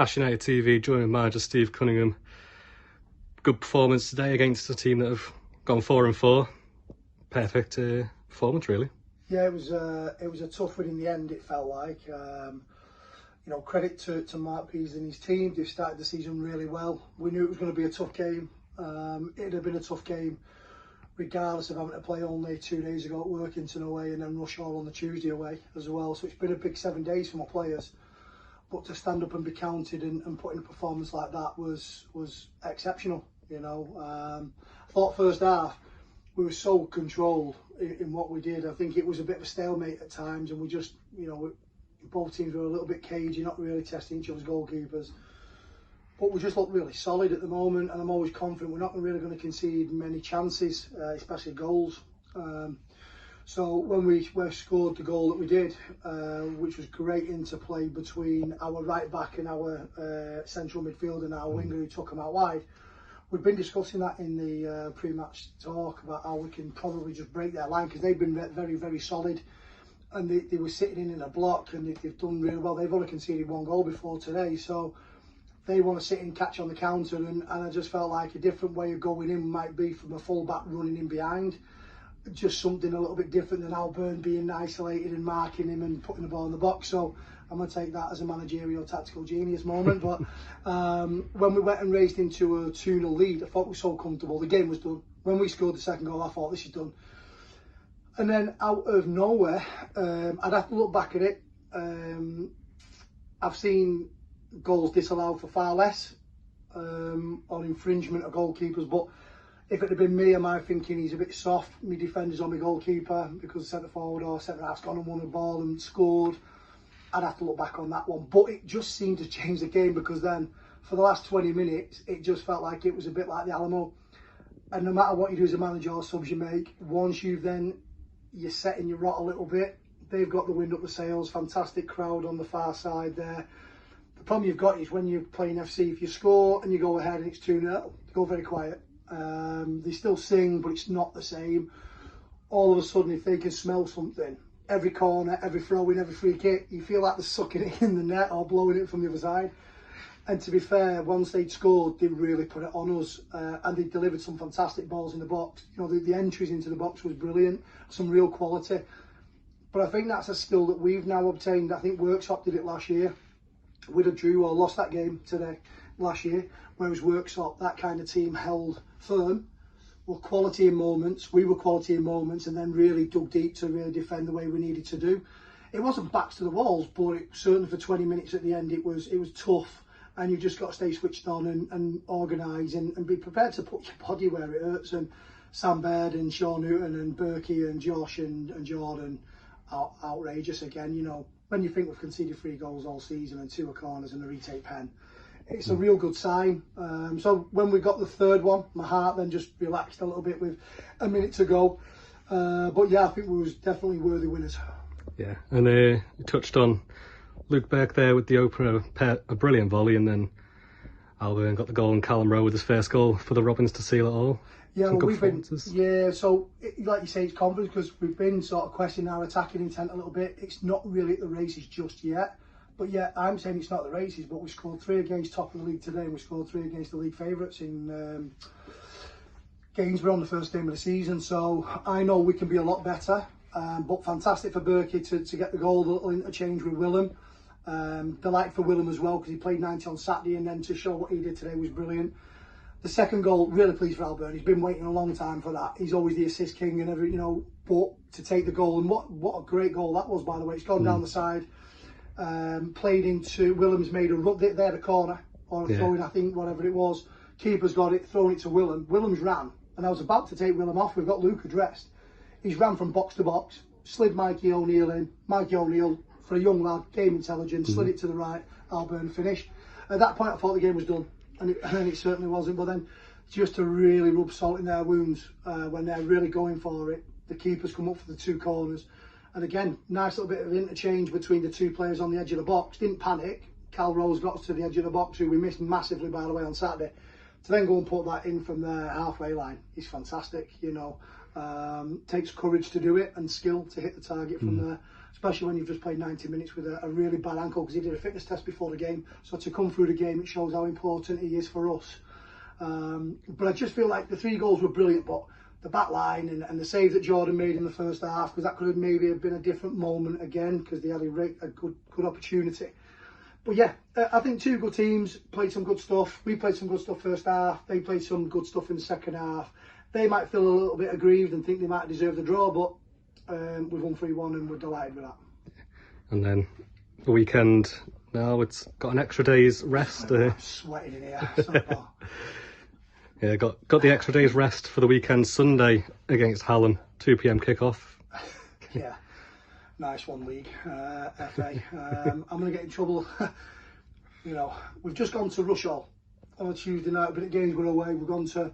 Ashton TV, joined with manager Steve Cunningham. Good performance today against a team that have gone 4-4. Perfect performance, really. Yeah, it was a tough win in the end. It felt like, you know, credit to Mark Pease and his team. They've started the season really well. We knew it was going to be a tough game. It'd have been a tough game, regardless of having to play only 2 days ago at Workington away and then rush all on the Tuesday away as well. So it's been a big 7 days for my players. But to stand up and be counted and put in a performance like that was exceptional. You know, I thought first half we were so controlled in what we did. I think it was a bit of a stalemate at times, and we just, you know, both teams were a little bit cagey, not really testing each other's goalkeepers. But we just looked really solid at the moment, and I'm always confident we're not really going to concede many chances, especially goals. So when we scored the goal that we did, which was great interplay between our right back and our central midfielder and our winger who took him out wide, we've been discussing that in the pre-match talk about how we can probably just break their line, because they've been very, very solid, and they were sitting in a block, and they've done really well. They've only conceded 1 goal before today, so they want to sit and catch on the counter, and I just felt like a different way of going in might be from a full-back running in behind. Just something a little bit different than Alburn being isolated and marking him and putting the ball in the box. So I'm going to take that as a managerial tactical genius moment. But when we went and raced into a 2-0 lead, I thought we were so comfortable. The game was done. When we scored the second goal, I thought this is done. And then out of nowhere, I'd have to look back at it. I've seen goals disallowed for far less on infringement of goalkeepers, but if it had been me, am I thinking he's a bit soft, me defenders on my goalkeeper because centre forward or centre half's gone and won a ball and scored? I'd have to look back on that one. But it just seemed to change the game, because then for the last 20 minutes, it just felt like it was a bit like the Alamo. And no matter what you do as a manager or subs you make, once you're setting your rot a little bit, they've got the wind up the sails. Fantastic crowd on the far side there. The problem you've got is when you're playing FC, if you score and you go ahead and it's 2-0, you go very quiet. They still sing, but it's not the same. All of a sudden, if they can smell something, every corner, every throw in, every free kick, you feel like they're sucking it in the net or blowing it from the other side. And to be fair, once they'd scored, they really put it on us, and they delivered some fantastic balls in the box. You know, the entries into the box was brilliant, some real quality. But I think that's a skill that we've now obtained. I think Worksop did it last year. We'd have drew or lost that game today last year, whereas Worksop, that kind of team, held firm, were quality in moments, we were quality in moments, and then really dug deep to really defend the way we needed to do. It wasn't backs to the walls, but certainly for 20 minutes at the end it was tough, and you've just got to stay switched on and organise and be prepared to put your body where it hurts. And Sam Baird and Sean Newton and Berkey and Josh and Jordan are outrageous again. You know, when you think we've conceded 3 goals all season and 2 corners and a retake pen, it's a real good sign. So when we got the third one, my heart then just relaxed a little bit with a minute to go. But yeah, I think we was definitely worthy winners. Yeah, and you touched on Luke Burke there with the opener, a brilliant volley, and then Alburn got the goal and Callum Rowe with his first goal for the Robins to seal it all. Yeah, well, so like you say, it's confidence, because we've been sort of questioning our attacking intent a little bit. It's not really at the races just yet. But yeah, I'm saying it's not the races, but we scored 3 against top of the league today, and we scored 3 against the league favourites in Gainsborough on the first game of the season. So I know we can be a lot better, but fantastic for Berkey to get the goal, the little interchange with Willem. Delight for Willem as well, because he played 90 on Saturday, and then to show what he did today was brilliant. The second goal, really pleased for Alburn. He's been waiting a long time for that. He's always the assist king and every, you know, but to take the goal, and what a great goal that was, by the way. It's gone down the side. Played into Willem's, made a run. They had a corner or a throw-in, I think, whatever it was. Keeper's got it, thrown it to Willem. Willem's ran, and I was about to take Willem off. We've got Luke addressed. He's ran from box to box, slid Mikey O'Neill in. Mikey O'Neill, for a young lad, game intelligence, slid it to the right. Alburn finish. At that point, I thought the game was done, and it certainly wasn't. But then, just to really rub salt in their wounds when they're really going for it, the keepers come up for the 2 corners. And again, nice little bit of interchange between the 2 players on the edge of the box. Didn't panic. Cal Rose got to the edge of the box, who we missed massively, by the way, on Saturday. To then go and put that in from the halfway line is fantastic, you know. Takes courage to do it and skill to hit the target from there. especially when you've just played 90 minutes with a really bad ankle, because he did a fitness test before the game. So to come through the game, it shows how important he is for us. But I just feel like the 3 goals were brilliant, but the back line and the save that Jordan made in the first half, because that could have maybe been a different moment again, because they had a good opportunity. But yeah, I think 2 good teams played some good stuff. We played some good stuff first half. They played some good stuff in the second half. They might feel a little bit aggrieved and think they might deserve the draw, but we've won 3-1 and we're delighted with that. And then the weekend now, it's got an extra day's rest. I'm sweating in here. Sorry, Paul. Yeah, got the extra day's rest for the weekend. Sunday against Hallam, 2 p.m. kickoff. Yeah, nice one, league, FA. I'm going to get in trouble. You know, we've just gone to Rushall on a Tuesday night, but at Gainsborough away. We've gone to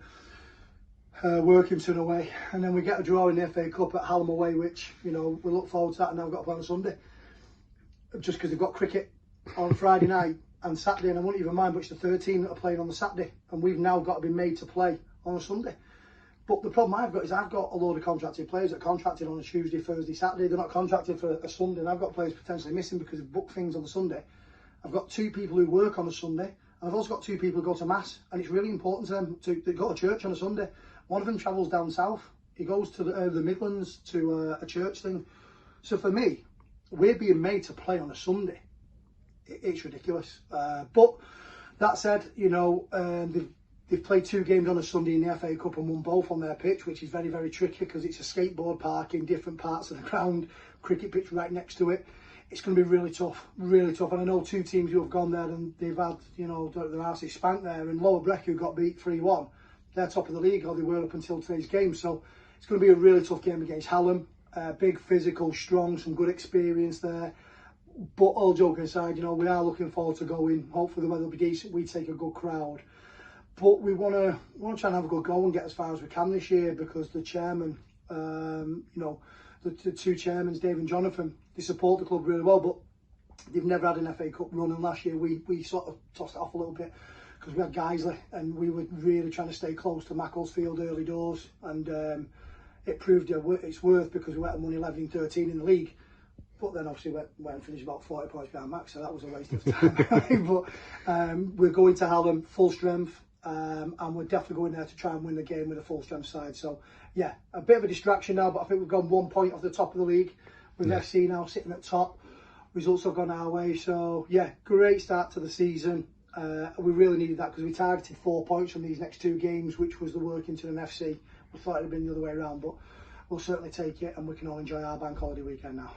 Workington away, and then we get a draw in the FA Cup at Hallam away, which, you know, we look forward to that, and now we've got to play on Sunday. Just because they've got cricket on Friday night and Saturday, and I wouldn't even mind, but it's the 13 that are playing on the Saturday, and we've now got to be made to play on a Sunday. But the problem I've got is I've got a load of contracted players that are contracted on a Tuesday, Thursday, Saturday. They're not contracted for a Sunday, and I've got players potentially missing because they've booked things on the Sunday. I've got 2 people who work on a Sunday, and I've also got 2 people who go to Mass, and it's really important to them to go to church on a Sunday. One of them travels down south. He goes to the Midlands to a church thing. So for me, we're being made to play on a Sunday. It's ridiculous. But that said, you know, they've played 2 games on a Sunday in the FA Cup and won both on their pitch, which is very, very tricky because it's a skateboard park in different parts of the ground, cricket pitch right next to it. It's going to be really tough, really tough. And I know 2 teams who have gone there and they've had, you know, their arses spanked there. And Lower Breck, who got beat 3-1, they're top of the league, or they were up until today's game. So it's going to be a really tough game against Hallam. Big, physical, strong, some good experience there. But all joking aside, you know, we are looking forward to going. Hopefully the weather will be decent. We take a good crowd. But we want to try and have a good go and get as far as we can this year, because the chairman, you know, the 2 chairmen, Dave and Jonathan, they support the club really well, but they've never had an FA Cup run, and last year we sort of tossed it off a little bit because we had Guiseley and we were really trying to stay close to Macclesfield early doors, and it proved its worth because we went and won 11-13 in the league. But then obviously went and finished about 40 points behind Max, so that was a waste of time. But we're going to Hallam full strength, and we're definitely going there to try and win the game with a full strength side. So yeah, a bit of a distraction now, but I think we've gone 1 point off the top of the league with FC now sitting at top. Results have gone our way, so yeah, great start to the season. We really needed that because we targeted 4 points from these next 2 games, which was the Workington and FC. We thought it had been the other way around, but we'll certainly take it, and we can all enjoy our bank holiday weekend now.